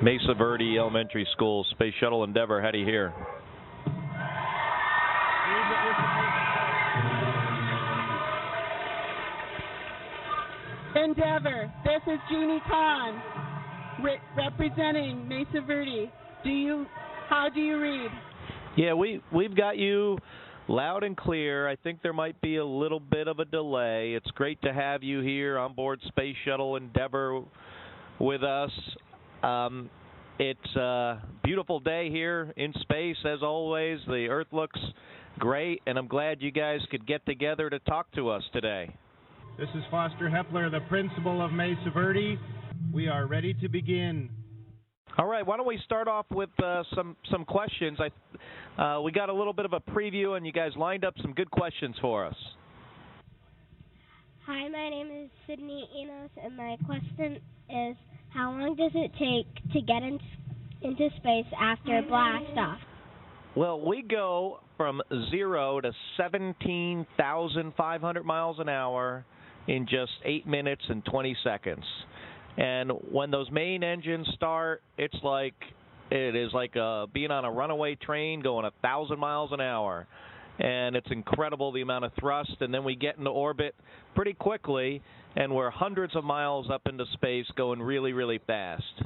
Mesa Verde Elementary School, Space Shuttle Endeavour. How do you hear? Endeavour, this is Jeannie Kahn, representing Mesa Verde. How do you read? Yeah, we've got you loud and clear. I think there might be a little bit of a delay. It's great to have you here on board Space Shuttle Endeavour with us. It's a beautiful day here in space, as always. The Earth looks great, and I'm glad you guys could get together to talk to us today. This is Foster Hepler, the principal of Mesa Verde. We are ready to begin. All right, why don't we start off with some questions. We got a little bit of a preview, and you guys lined up some good questions for us. Hi, my name is Sydney Enos, and my question is, how long does it take to get into space after a blast off? Well, we go from 0 to 17,500 miles an hour in just 8 minutes and 20 seconds. And when those main engines start, it is like being on a runaway train going 1,000 miles an hour. And it's incredible the amount of thrust. And then we get into orbit pretty quickly, and we're hundreds of miles up into space going really, really fast.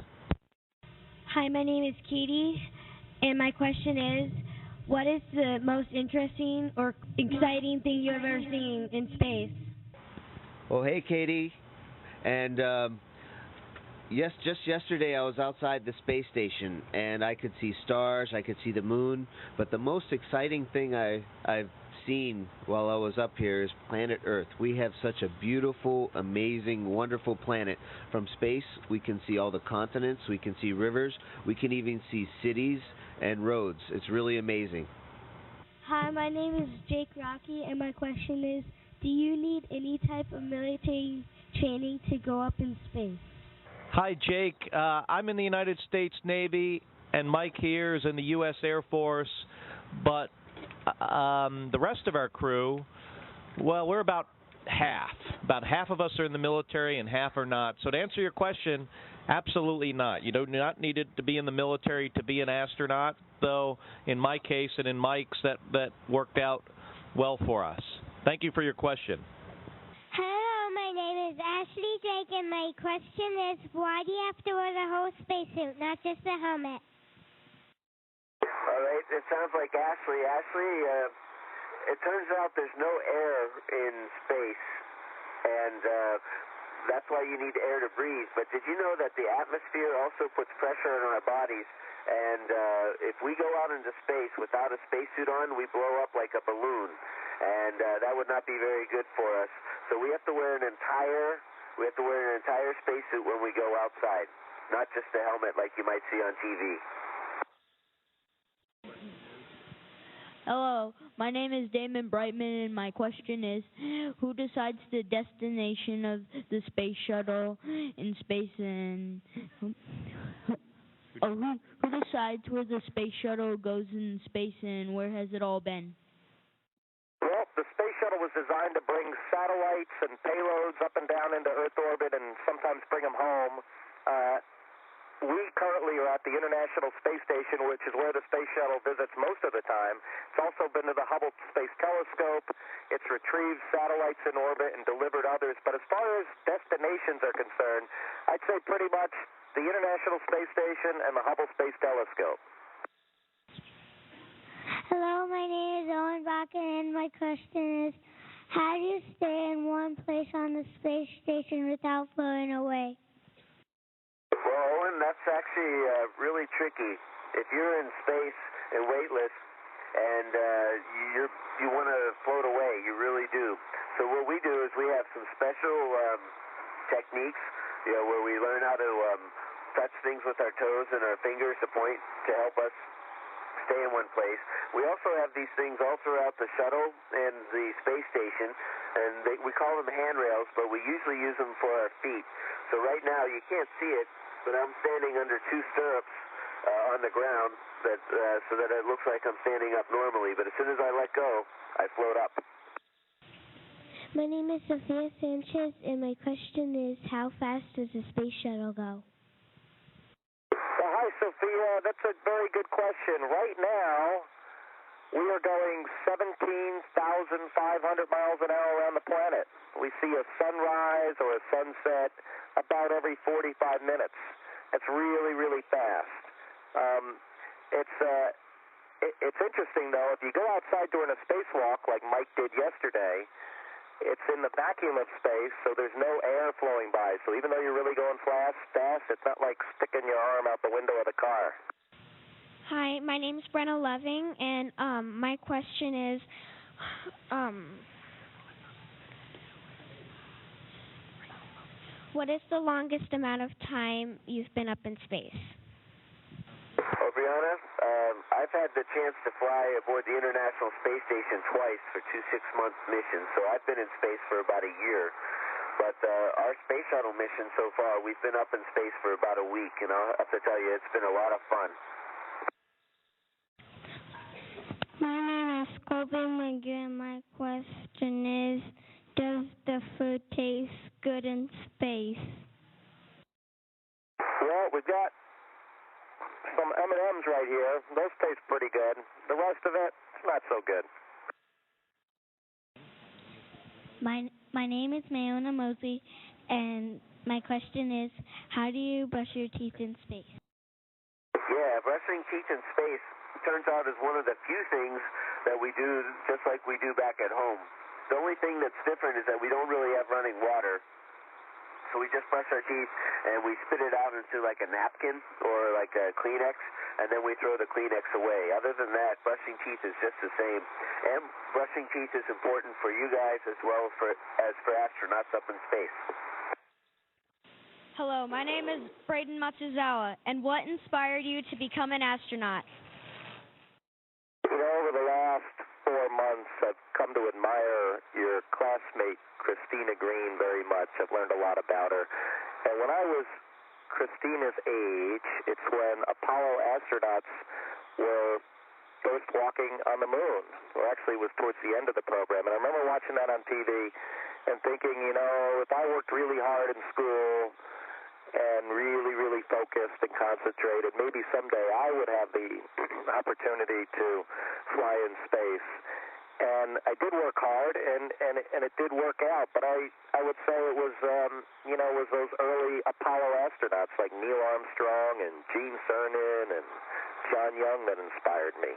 Hi, my name is Katie, and my question is, what is the most interesting or exciting thing you've ever seen in space? Well, hey, Katie. And yes, just yesterday I was outside the space station, and I could see stars, I could see the moon, but the most exciting thing I've seen while I was up here is planet Earth. We have such a beautiful, amazing, wonderful planet. From space, we can see all the continents, we can see rivers, we can even see cities and roads. It's really amazing. Hi, my name is Jake Rocky, and my question is, do you need any type of military training to go up in space? Hi, Jake. I'm in the United States Navy, and Mike here is in the U.S. Air Force, but the rest of our crew, well, we're about half. About half of us are in the military and half are not. So to answer your question, absolutely not. You do not need it to be in the military to be an astronaut, though in my case and in Mike's, that worked out well for us. Thank you for your question. Hello, my name is Ashley Drake, and my question is, why do you have to wear the whole spacesuit, not just the helmet? All right, it sounds like Ashley. Ashley, it turns out there's no air in space, and that's why you need air to breathe. But did you know that the atmosphere also puts pressure on our bodies? And if we go out into space without a spacesuit on, we blow up like a balloon, and that would not be very good for us. So we have to wear an entire spacesuit when we go outside, not just the helmet like you might see on TV. Hello, my name is Damon Brightman, and my question is, who decides the destination of the space shuttle in space, and who decides where the space shuttle goes in space, and where has it all been? Well, the space shuttle was designed to bring satellites and payloads up and down into Earth orbit and sometimes bring them home. We currently are at the International Space Station, which is where the space shuttle visits most of the time. It's also been to the Hubble Space Telescope. It's retrieved satellites in orbit and delivered others. But as far as destinations are concerned, I'd say pretty much the International Space Station and the Hubble Space Telescope. Hello, my name is Owen Bakken, and my question is, how do you stay in one place on the space station without floating away? Well, Owen, that's actually really tricky. If you're in space and weightless and you want to float away, you really do. So what we do is we have some special techniques, where we learn how to touch things with our toes and our fingers to point to help us stay in one place. We also have these things all throughout the shuttle and the space station, and we call them handrails, but we usually use them for our feet. So right now, you can't see it, but I'm standing under two stirrups on the ground so that it looks like I'm standing up normally. But as soon as I let go, I float up. My name is Sophia Sanchez, and my question is, how fast does the space shuttle go? Well, Sophia, that's a very good question. Right now, we are going 17,500 miles an hour around the planet. We see a sunrise or a sunset about every 45 minutes. That's really, really fast. It's interesting, though. If you go outside during a spacewalk like Mike did yesterday, it's in the vacuum of space, so there's no air flowing by. So even though you're really going fast, it's not like sticking your arm out the window of the car. Hi, my name is Brenna Loving, and my question is, what is the longest amount of time you've been up in space? Oh, Brianna, I've had the chance to fly aboard the International Space Station twice for 2 6-month missions, so I've been in space for about a year. But our space shuttle mission so far, we've been up in space for about a week, and I'll have to tell you, it's been a lot of fun. My name is Colby McGee, and my question is, does the food taste good in space? Well, we've got some M&Ms right here. Those taste pretty good. The rest of it, it's not so good. My name is Mayona Mosley, and my question is, how do you brush your teeth in space? Yeah, brushing teeth in space turns out is one of the few things that we do just like we do back at home. The only thing that's different is that we don't really have running water. So we just brush our teeth and we spit it out into like a napkin or like a Kleenex, and then we throw the Kleenex away. Other than that, brushing teeth is just the same. And brushing teeth is important for you guys as well as for astronauts up in space. Hello, my name is Braden Matsuzawa, and what inspired you to become an astronaut? You know, over the last 4 months, I've come to admire your classmate, Christina Green, very much. I've learned a lot about her. And when I was Christina's age, it's when Apollo astronauts were first walking on the moon, or actually it was towards the end of the program. And I remember watching that on TV and thinking, you know, if I worked really hard in school and really, really focused and concentrated, maybe someday I would have the opportunity to fly in space. And I did work hard, and it did work out. But I would say it was, it was those early Apollo astronauts like Neil Armstrong and Gene Cernan and John Young that inspired me.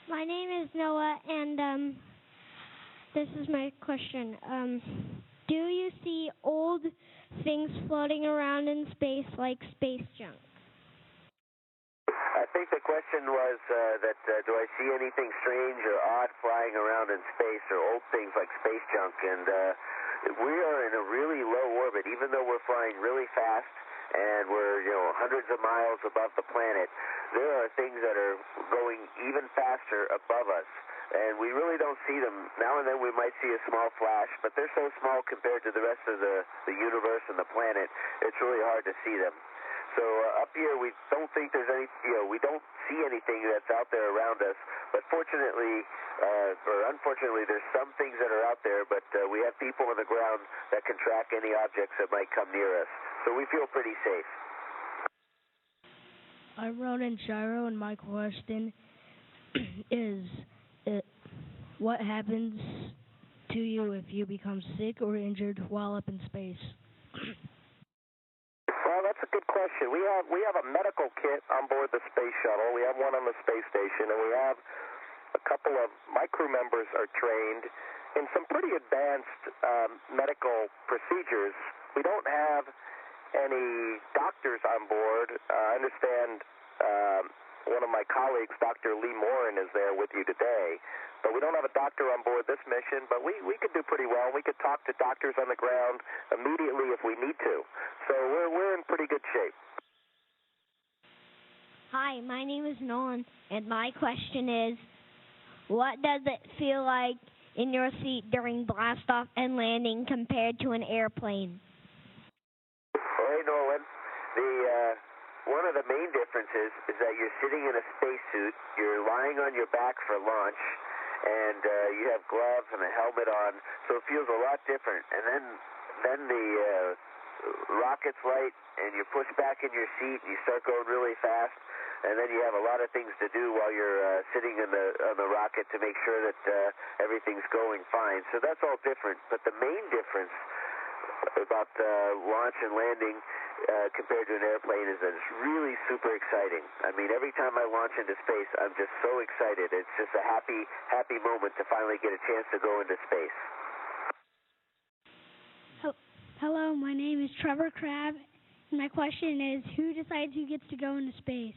My name is Noah, and this is my question. Do you see old things floating around in space like space junk? I think the question was do I see anything strange or odd flying around in space or old things like space junk? And we are in a really low orbit, even though we're flying really fast and we're hundreds of miles above the planet. There are things that are going even faster above us. And we really don't see them. Now and then we might see a small flash, but they're so small compared to the rest of the universe and the planet, it's really hard to see them. So up here we don't think there's any, we don't see anything that's out there around us. But fortunately, or unfortunately, there's some things that are out there, but we have people on the ground that can track any objects that might come near us. So we feel pretty safe. I'm Ronan Shiro, and my question is, what happens to you if you become sick or injured while up in space? Well, that's a good question. We have a medical kit on board the space shuttle. We have one on the space station, and we have a couple of my crew members are trained in some pretty advanced medical procedures. We don't have any doctors on board. I understand one of my colleagues, Dr. Lee Morin, is there with you today. But we don't have a doctor on board this mission, but we could do pretty well. We could talk to doctors on the ground immediately if we need to. So we're in pretty good shape. Hi, my name is Nolan, and my question is, what does it feel like in your seat during blastoff and landing compared to an airplane? Hey, Nolan. One of the main differences is that you're sitting in a spacesuit, you're lying on your back for launch, and you have gloves and a helmet on, so it feels a lot different. And then rocket's light, and you push back in your seat, and you start going really fast, and then you have a lot of things to do while you're sitting on the rocket to make sure that everything's going fine. So that's all different. But the main difference about launch and landing compared to an airplane is that it's really super exciting. I mean, every time I launch into space, I'm just so excited. It's just a happy moment to finally get a chance to go into space. Hello, my name is Trevor Crabb, and my question is, who decides who gets to go into space?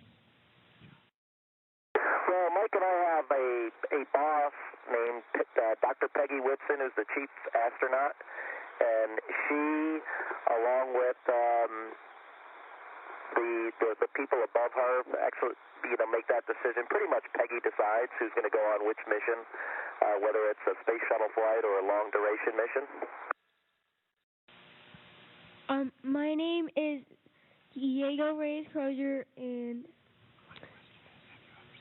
Well, Mike and I have a boss named Dr. Peggy Whitson, who's the chief astronaut, and she, along with the people above her, actually, make that decision. Pretty much Peggy decides who's going to go on which mission, whether it's a space shuttle flight or a long-duration mission. My name is Diego Reyes-Crozier, and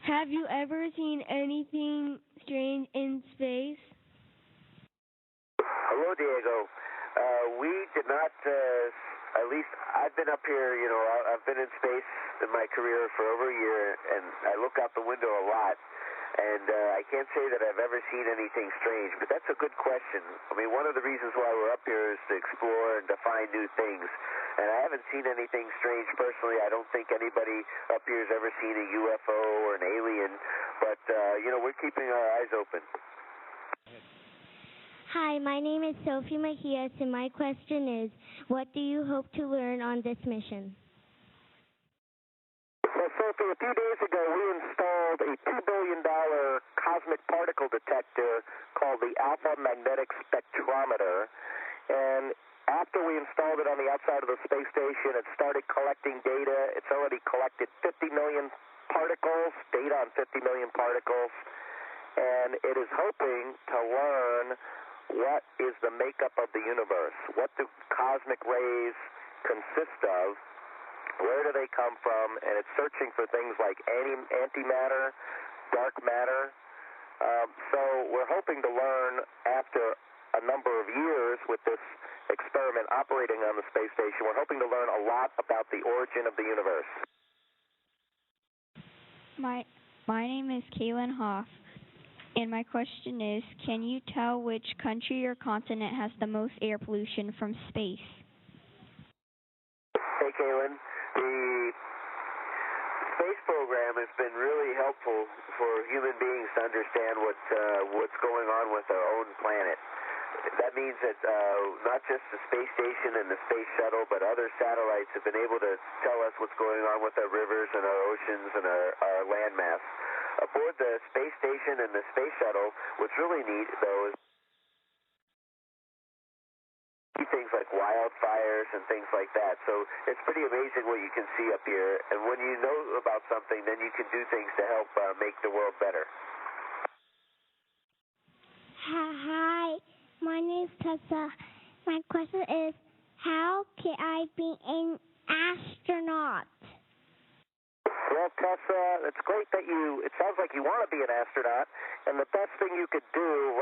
have you ever seen anything strange in space? Hello, Diego. We did not, at least I've been up here, I've been in space in my career for over a year, and I look out the window a lot. And I can't say that I've ever seen anything strange, but that's a good question. I mean, one of the reasons why we're up here is to explore and to find new things. And I haven't seen anything strange personally. I don't think anybody up here has ever seen a UFO or an alien, but, we're keeping our eyes open. Hi, my name is Sophie Mejias, and my question is, what do you hope to learn on this mission? Well, Sophie, a few days ago we installed a $2 billion cosmic particle detector called the Alpha Magnetic Spectrometer, and after we installed it on the outside of the space station, it started collecting data. It's already collected 50 million particles, data on 50 million particles, and it is hoping to learn what is the makeup of the universe. What do cosmic rays consist of? Where do they come from? And it's searching for things like antimatter, dark matter. So we're hoping to learn after a number of years with this experiment operating on the space station, we're hoping to learn a lot about the origin of the universe. My name is Kaylin Hoff, and my question is, can you tell which country or continent has the most air pollution from space? Hey, Kaylin. The space program has been really helpful for human beings to understand what's going on with our own planet. That means that not just the space station and the space shuttle, but other satellites have been able to tell us what's going on with our rivers and our oceans and our landmass. Aboard the space station and the space shuttle, what's really neat, though, is things like wildfires and things like that. So it's pretty amazing what you can see up here. And when you know about something, then you can do things to help make the world better. Hi, my name is Tessa. My question is, how can I be an astronaut? Well, Tessa, it's great that it sounds like you want to be an astronaut, and the best thing you could do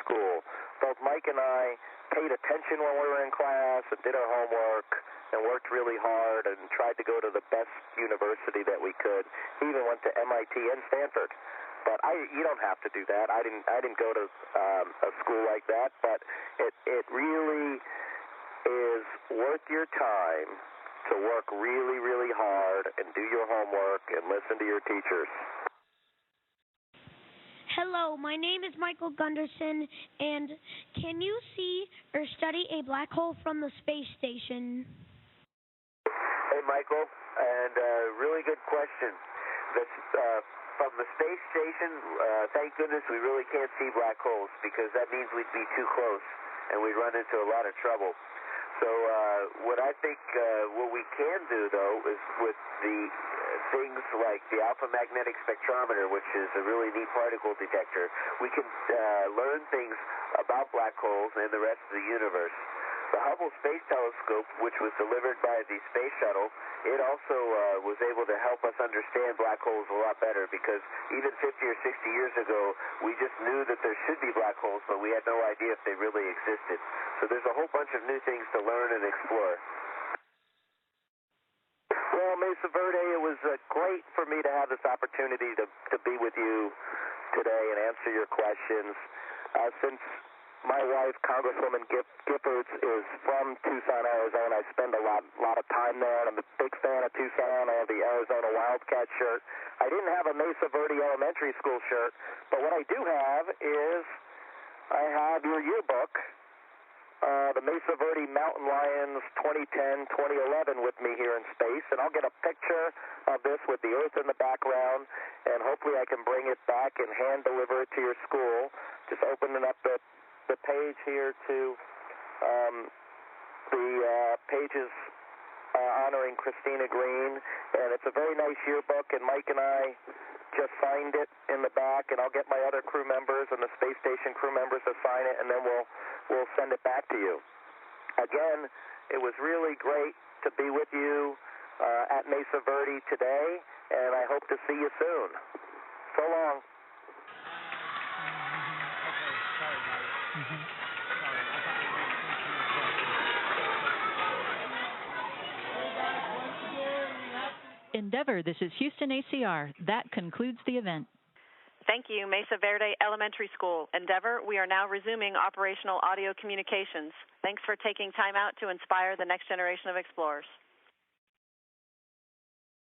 school. Both Mike and I paid attention when we were in class and did our homework and worked really hard and tried to go to the best university that we could. He even went to MIT and Stanford. But you don't have to do that. I didn't go to a school like that, but it really is worth your time to work really, really hard and do your homework and listen to your teachers. Hello, my name is Michael Gunderson, and can you see or study a black hole from the space station? Hey, Michael, and really good question. From the space station, thank goodness we really can't see black holes, because that means we'd be too close and we'd run into a lot of trouble. So what I think what we can do, though, is with the things like the Alpha Magnetic Spectrometer, which is a really neat particle detector, we can learn things about black holes and the rest of the universe. The Hubble Space Telescope, which was delivered by the Space Shuttle, it also was able to help us understand black holes a lot better, because even 50 or 60 years ago, we just knew that there should be black holes, but we had no idea if they really existed. So there's a whole bunch of new things to learn and explore. Well, Mesa Verde, it was great for me to have this opportunity to be with you today and answer your questions. Since my wife, Congresswoman Giffords, is from Tucson, Arizona, I spend a lot of time there, and I'm a big fan of Tucson. I have the Arizona Wildcat shirt. I didn't have a Mesa Verde Elementary School shirt, but what I do have is I have your yearbook, the Mesa Verde Mountain Lions 2010-2011 with me here in space, and I'll get a picture of this with the Earth in the background, and hopefully I can bring it back and hand deliver it to your school. Just opening up the page here to the pages honoring Christina Green, and it's a very nice yearbook, and Mike and I just signed it in the back, and I'll get my other crew members and the space station crew members to sign it, and then we'll send it back to you. Again, it was really great to be with you at Mesa Verde today, and I hope to see you soon. So long. Endeavor, this is Houston ACR. That concludes the event. Thank you, Mesa Verde Elementary School. Endeavor, we are now resuming operational audio communications. Thanks for taking time out to inspire the next generation of explorers.